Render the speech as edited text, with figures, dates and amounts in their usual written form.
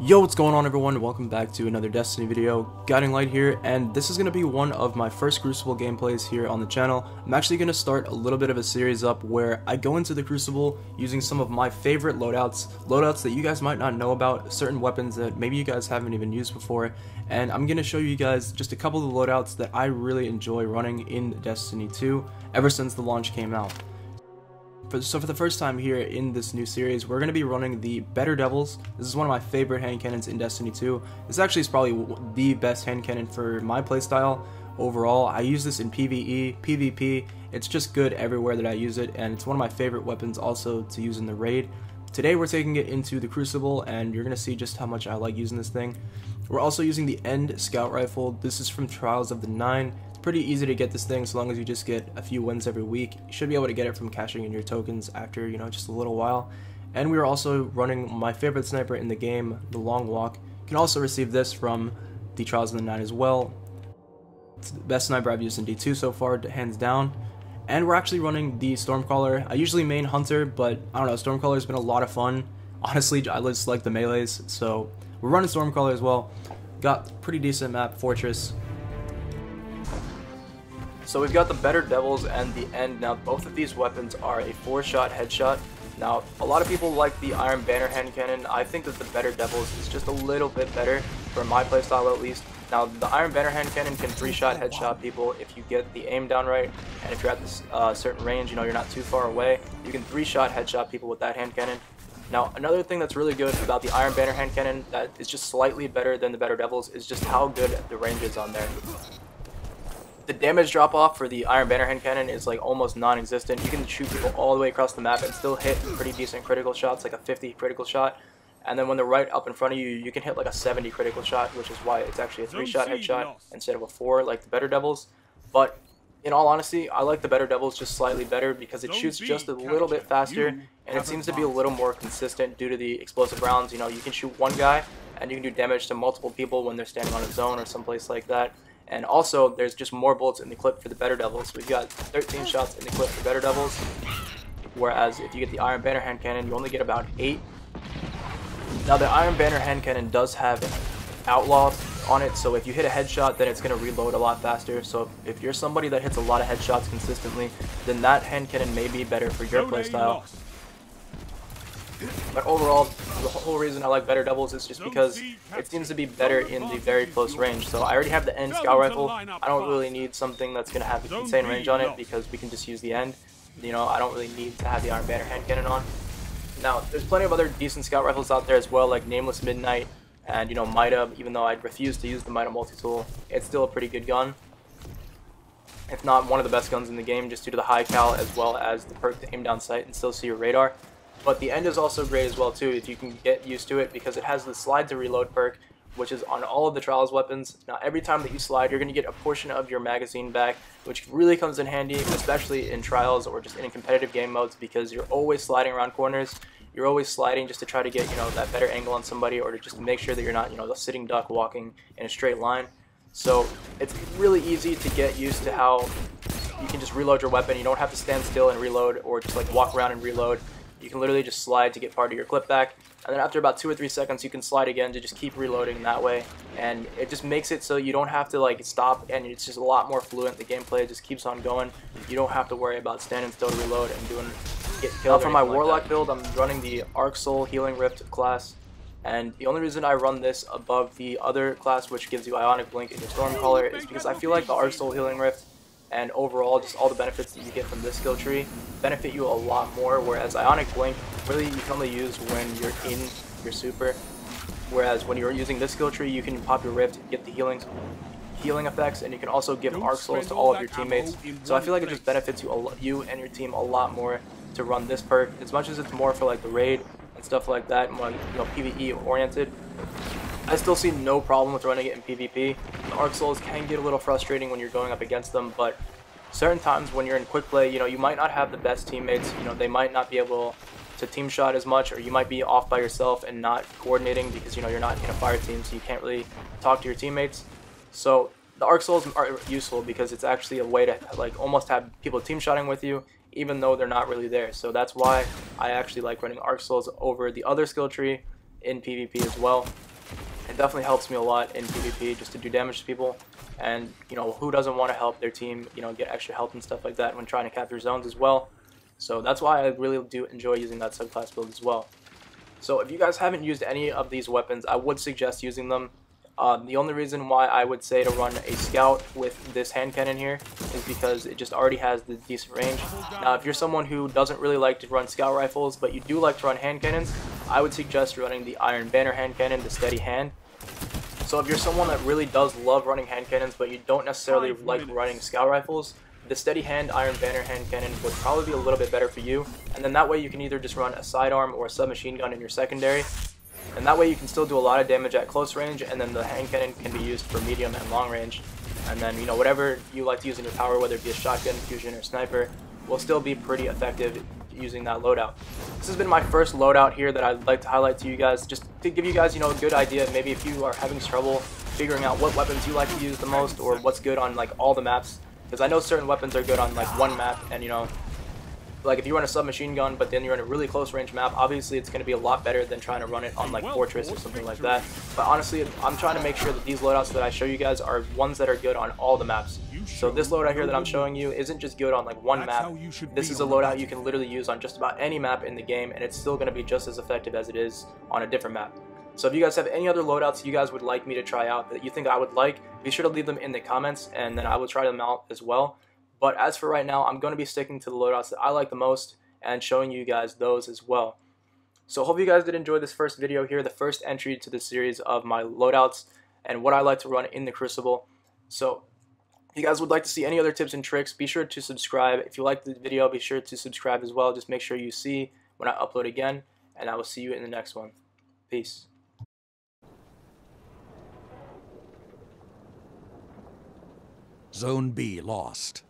Yo, what's going on everyone? Welcome back to another Destiny video. Guiding Light here, and this is going to be one of my first Crucible gameplays here on the channel. I'm actually going to start a little bit of a series up where I go into the Crucible using some of my favorite loadouts that you guys might not know about, certain weapons that maybe you guys haven't even used before, and I'm going to show you guys just a couple of the loadouts that I really enjoy running in Destiny 2 ever since the launch came out. So for the first time here in this new series, we're going to be running the Better Devils. This is one of my favorite hand cannons in Destiny 2. This actually is probably the best hand cannon for my playstyle overall. I use this in PvE, PvP, it's just good everywhere that I use it, and it's one of my favorite weapons also to use in the raid. Today we're taking it into the Crucible, and you're going to see just how much I like using this thing. We're also using the End Scout Rifle. This is from Trials of the 9. Pretty easy to get this thing so long as you just get a few wins every week. You should be able to get it from cashing in your tokens after, just a little while. And we are also running my favorite sniper in the game, the Long Walk. You can also receive this from the Trials of the 9 as well. It's the best sniper I've used in D2 so far, hands down. And we're actually running the Stormcaller. I usually main Hunter, but I don't know, Stormcaller's been a lot of fun. Honestly, I just like the melees, so we're running Stormcaller as well. Got pretty decent map, Fortress. So we've got the Better Devils and the End. Now both of these weapons are a 4-shot headshot. Now a lot of people like the Iron Banner hand cannon. I think that the Better Devils is just a little bit better for my playstyle at least. Now the Iron Banner hand cannon can 3-shot headshot people if you get the aim down right, and if you're at this certain range, you're not too far away, you can 3-shot headshot people with that hand cannon. Now another thing that's really good about the Iron Banner hand cannon that is just slightly better than the Better Devils is just how good the range is on there. The damage drop off for the Iron Banner hand cannon is like almost non-existent. You can shoot people all the way across the map and still hit pretty decent critical shots, like a 50 critical shot. And then when they're right up in front of you, you can hit like a 70 critical shot, which is why it's actually a 3-shot headshot instead of a 4 like the Better Devils. But in all honesty, I like the Better Devils just slightly better because it shoots just a little bit faster, and it seems to be a little more consistent due to the explosive rounds. You can shoot one guy and you can do damage to multiple people when they're standing on a zone or someplace like that. And also, there's just more bullets in the clip for the Better Devils. We've got 13 shots in the clip for Better Devils, whereas if you get the Iron Banner hand cannon, you only get about 8. Now, the Iron Banner hand cannon does have Outlaw on it, so if you hit a headshot, then it's going to reload a lot faster. So if you're somebody that hits a lot of headshots consistently, then that hand cannon may be better for your playstyle. But overall, the whole reason I like Better Devils is just because it seems to be better in the very close range. So I already have the End Scout Rifle. I don't really need something that's going to have insane range on it because we can just use the End. I don't really need to have the Iron Banner hand cannon on. Now, there's plenty of other decent Scout Rifles out there as well, like Nameless Midnight and, Mida. Even though I refuse to use the Mida multi-tool, it's still a pretty good gun. If not one of the best guns in the game, just due to the high cal as well as the perk to aim down sight and still see your radar. But the End is also great as well too if you can get used to it, because it has the slide to reload perk, which is on all of the Trials weapons. Now every time that you slide, you're going to get a portion of your magazine back, which really comes in handy, especially in Trials or just in competitive game modes, because you're always sliding around corners. You're always sliding just to try to get that better angle on somebody, or to just to make sure that you're not the sitting duck walking in a straight line. So it's really easy to get used to how you can just reload your weapon. You don't have to stand still and reload, or just like walk around and reload. You can literally just slide to get part of your clip back, and then after about 2 or 3 seconds you can slide again to just keep reloading that way, and it just makes it so you don't have to stop, and it's just a lot more fluent. The gameplay just keeps on going. You don't have to worry about standing still to reload and get killed. Now for my Warlock build, I'm running the Arc Soul Healing Rift class, and the only reason I run this above the other class, which gives you Ionic Blink in your Stormcaller, is because I feel like the Arc Soul Healing Rift and overall just all the benefits that you get from this skill tree benefit you a lot more, whereas Ionic Blink really you can only use when you're in your super, whereas when you're using this skill tree you can pop your Rift, get the healing effects, and you can also give Arc Souls to all of your teammates. So I feel like it just benefits you and your team a lot more to run this perk, as much as it's more for the raid and stuff like that, more PvE oriented. I still see no problem with running it in PvP. The Arc Souls can get a little frustrating when you're going up against them, but certain times when you're in quick play, you might not have the best teammates. They might not be able to team shot as much, or you might be off by yourself and not coordinating because you're not in a fire team, so you can't really talk to your teammates. So the Arc Souls are useful because it's actually a way to almost have people team shotting with you, even though they're not really there. So that's why I actually like running Arc Souls over the other skill tree in PvP as well. It definitely helps me a lot in PvP just to do damage to people. And, you know, who doesn't want to help their team, you know, get extra health and stuff like that when trying to capture zones as well. So that's why I really do enjoy using that subclass build as well. So if you guys haven't used any of these weapons, I would suggest using them. The only reason why I would say to run a scout with this hand cannon here is because it just already has the decent range. Now, if you're someone who doesn't really like to run scout rifles, but you do like to run hand cannons, I would suggest running the Iron Banner hand cannon, the steady hand. So if you're someone that really does love running hand cannons, but you don't necessarily like running scout rifles, the steady hand Iron Banner hand cannon would probably be a little bit better for you. And then that way you can either just run a sidearm or a submachine gun in your secondary. And that way you can still do a lot of damage at close range, and then the hand cannon can be used for medium and long range. And then, you know, whatever you like to use in your power, whether it be a shotgun, fusion, or sniper, will still be pretty effective using that loadout. This has been my first loadout here that I'd like to highlight to you guys, just to give you guys, you know, a good idea. Maybe if you are having trouble figuring out what weapons you like to use the most, or what's good on like all the maps, because I know certain weapons are good on like one map, and you know, like if you run a submachine gun but then you're in a really close range map, obviously it's going to be a lot better than trying to run it on like Fortress or something like that. But honestly, I'm trying to make sure that these loadouts that I show you guys are ones that are good on all the maps. So this loadout here that I'm showing you isn't just good on like one map. This is a loadout you can literally use on just about any map in the game, and it's still going to be just as effective as it is on a different map. So if you guys have any other loadouts you guys would like me to try out that you think I would like, be sure to leave them in the comments, and then I will try them out as well. But as for right now, I'm going to be sticking to the loadouts that I like the most and showing you guys those as well. So hope you guys did enjoy this first video here, the first entry to the series of my loadouts and what I like to run in the Crucible. So if you guys would like to see any other tips and tricks, be sure to subscribe. If you liked the video, be sure to subscribe as well. Just make sure you see when I upload again, and I will see you in the next one. Peace. Zone B lost.